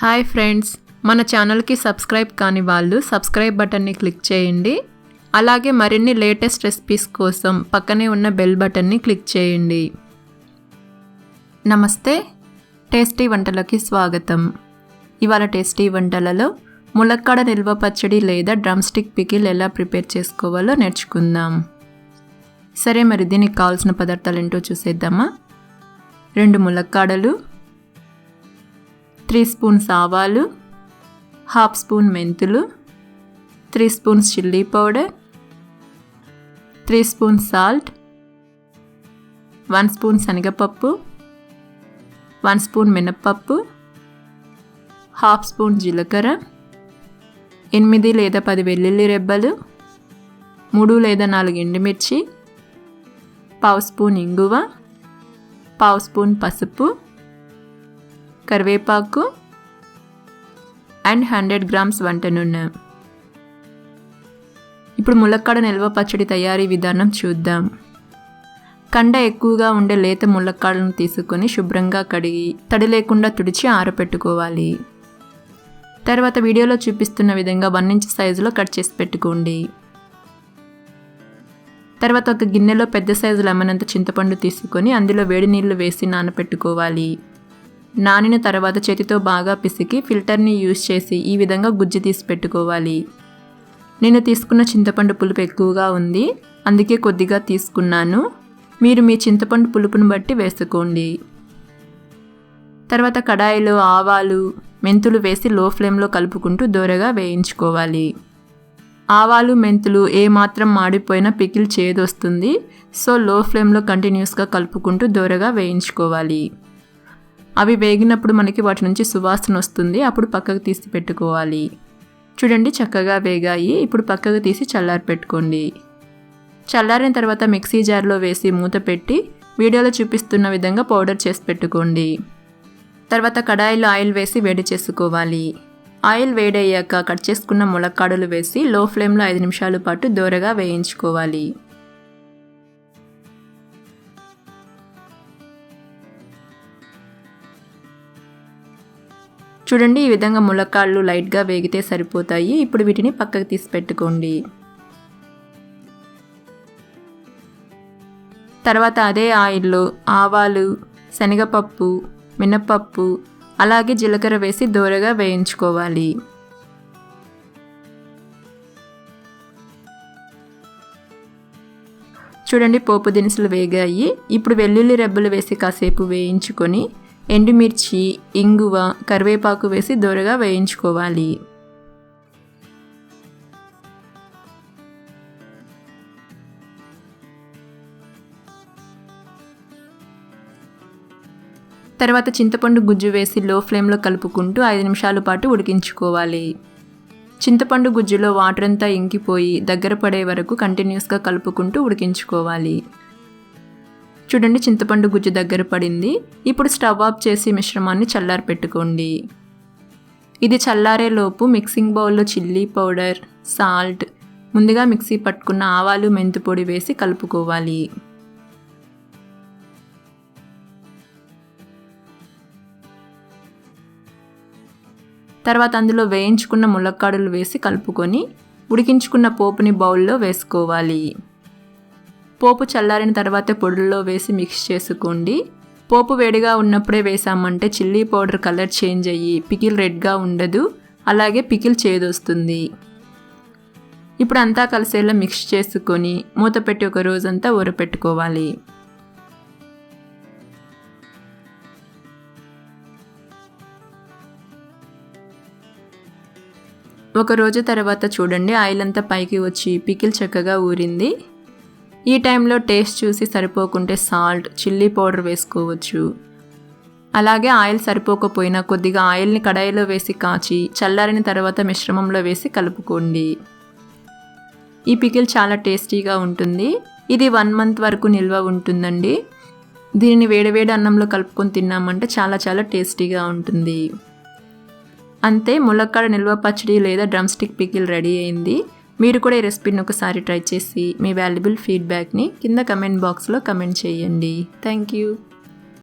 Hi friends, మన ఛానల్కి subscribe కాని వాళ్ళు సబ్స్క్రైబ్ బటన్ని క్లిక్ చేయండి. అలాగే మరిన్ని లేటెస్ట్ రెసిపీస్ కోసం పక్కనే ఉన్న బెల్ బటన్ని క్లిక్ చేయండి. నమస్తే, టేస్టీ వంటలకి స్వాగతం. ఇవాళ టేస్టీ వంటలలో ములక్కాడ నిల్వ పచ్చడి లేదా డ్రమ్ స్టిక్ పికిల్ ఎలా ప్రిపేర్ చేసుకోవాలో నేర్చుకుందాం. సరే, మరి దీనికి కావాల్సిన పదార్థాలు ఏంటో చూసేద్దామా. 2 ములక్కాడలు, 3 స్పూన్స్ ఆవాలు, 1/2 స్పూన్ మెంతులు, 3 spoons chilli powder, 3 spoons salt, 1 spoon శనగపప్పు, 1 స్పూన్ మినప్పప్పు, 1/2 స్పూన్ జీలకర్ర, 8 లేదా 10 వెల్లుల్లి రెబ్బలు, 3 లేదా 4 ఎండుమిర్చి, 1/2 స్పూన్ ఇంగువ, 1/2 స్పూన్ పసుపు, కరివేపాకు అండ్ 100 గ్రామ్స్ వంట నూనె. ఇప్పుడు ములక్కాడ నిల్వ పచ్చడి తయారీ విధానం చూద్దాం. కండ ఎక్కువగా ఉండే లేత ములక్కాడలను తీసుకొని శుభ్రంగా కడిగి తడి లేకుండా తుడిచి ఆరబెట్టుకోవాలి. తర్వాత వీడియోలో చూపిస్తున్న విధంగా 1 ఇంచ్ సైజులో కట్ చేసి పెట్టుకోండి. తర్వాత ఒక గిన్నెలో పెద్ద సైజు లెమన్ అంత చింతపండు తీసుకొని అందులో వేడి నీళ్లు వేసి నానబెట్టుకోవాలి. నానిన తర్వాత చేతితో బాగా పిసికి ఫిల్టర్ని యూజ్ చేసి ఈ విధంగా గుజ్జు తీసి పెట్టుకోవాలి. నేను తీసుకున్న చింతపండు పులుపు ఎక్కువగా ఉంది, అందుకే కొద్దిగా తీసుకున్నాను. మీరు మీ చింతపండు పులుపును బట్టి వేసుకోండి. తర్వాత కడాయిలో ఆవాలు, మెంతులు వేసి లో ఫ్లేమ్లో కలుపుకుంటూ దోరగా వేయించుకోవాలి. ఆవాలు, మెంతులు ఏమాత్రం మాడిపోయినా పికిల్ చేదొస్తుంది. సో లో ఫ్లేమ్లో కంటిన్యూస్గా కలుపుకుంటూ దోరగా వేయించుకోవాలి. అవి వేగినప్పుడు మనకి వాటి నుంచి సువాసన వస్తుంది. అప్పుడు పక్కకు తీసి పెట్టుకోవాలి. చూడండి, చక్కగా వేగాయి. ఇప్పుడు పక్కకు తీసి చల్లారి పెట్టుకోండి. చల్లారిన తర్వాత మిక్సీ జార్లో వేసి మూత పెట్టి వీడియోలో చూపిస్తున్న విధంగా పౌడర్ చేసి పెట్టుకోండి. తర్వాత కడాయిలో ఆయిల్ వేసి వేడి చేసుకోవాలి. ఆయిల్ వేడయ్యాక కట్ చేసుకున్న ములక్కాడలు వేసి లో ఫ్లేమ్లో 5 నిమిషాల పాటు దోరగా వేయించుకోవాలి. చూడండి, ఈ విధంగా ములక్కాడలు లైట్గా వేగితే సరిపోతాయి. ఇప్పుడు వీటిని పక్కకు తీసి పెట్టుకోండి. తర్వాత అదే ఆయిల్లో ఆవాలు, శనగపప్పు, మినప్పప్పు అలాగే జీలకర్ర వేసి దోరగా వేయించుకోవాలి. చూడండి, పోపు దినుసులు వేగాయి. ఇప్పుడు వెల్లుల్లి రెబ్బలు వేసి కాసేపు వేయించుకొని ఎండుమిర్చి, ఇంగువ, కరివేపాకు వేసి దోరగా వేయించుకోవాలి. తర్వాత చింతపండు గుజ్జు వేసి లో ఫ్లేమ్లో కలుపుకుంటూ 5 నిమిషాల పాటు ఉడికించుకోవాలి. చింతపండు గుజ్జులో వాటర్ అంతా ఇంకిపోయి దగ్గర పడే వరకు కంటిన్యూస్గా కలుపుకుంటూ ఉడికించుకోవాలి. చూడండి, చింతపండు గుజ్జు దగ్గర పడింది. ఇప్పుడు స్టవ్ ఆఫ్ చేసి మిశ్రమాన్ని చల్లారి పెట్టుకోండి. ఇది చల్లారే లోపు మిక్సింగ్ బౌల్లో చిల్లీ పౌడర్, సాల్ట్, ముందుగా మిక్సీ పట్టుకున్న ఆవాలు, మెంతు పొడి వేసి కలుపుకోవాలి. తర్వాత అందులో వేయించుకున్న ములక్కాడలు వేసి కలుపుకొని ఉడికించుకున్న పోపుని బౌల్లో వేసుకోవాలి. పోపు చల్లారిన తర్వాత పొడుల్లో వేసి మిక్స్ చేసుకోండి. పోపు వేడిగా ఉన్నప్పుడే వేసామంటే చిల్లీ పౌడర్ కలర్ చేంజ్ అయ్యి పికిల్ రెడ్గా ఉండదు, అలాగే పికిల్ చేదొస్తుంది. ఇప్పుడు అంతా కలిసేలా మిక్స్ చేసుకొని మూత పెట్టి ఒక రోజంతా ఊరపెట్టుకోవాలి. ఒక రోజు తర్వాత చూడండి, ఆయిల్ అంతా పైకి వచ్చి పికిల్ చక్కగా ఊరింది. ఈ టైంలో టేస్ట్ చూసి సరిపోకుంటే సాల్ట్, చిల్లీ పౌడర్ వేసుకోవచ్చు. అలాగే ఆయిల్ సరిపోకపోయినా కొద్దిగా ఆయిల్ని కడాయిలో వేసి కాచి చల్లారిన తర్వాత మిశ్రమంలో వేసి కలుపుకోండి. ఈ పికిల్ చాలా టేస్టీగా ఉంటుంది. ఇది 1 మంత్ వరకు నిల్వ ఉంటుందండి. దీనిని వేడివేడి అన్నంలో కలుపుకొని తిన్నామంటే చాలా చాలా టేస్టీగా ఉంటుంది. అంతే, ములక్కాడ నిల్వ పచ్చడి లేదా డ్రమ్ స్టిక్ పికిల్ రెడీ అయింది. మీరు కూడా ఈ రెసిపీని ఒకసారి ట్రై చేసి మీ వాల్యుబుల్ ఫీడ్బ్యాక్ని కింద కమెంట్ బాక్స్లో కమెంట్ చేయండి. Thank you.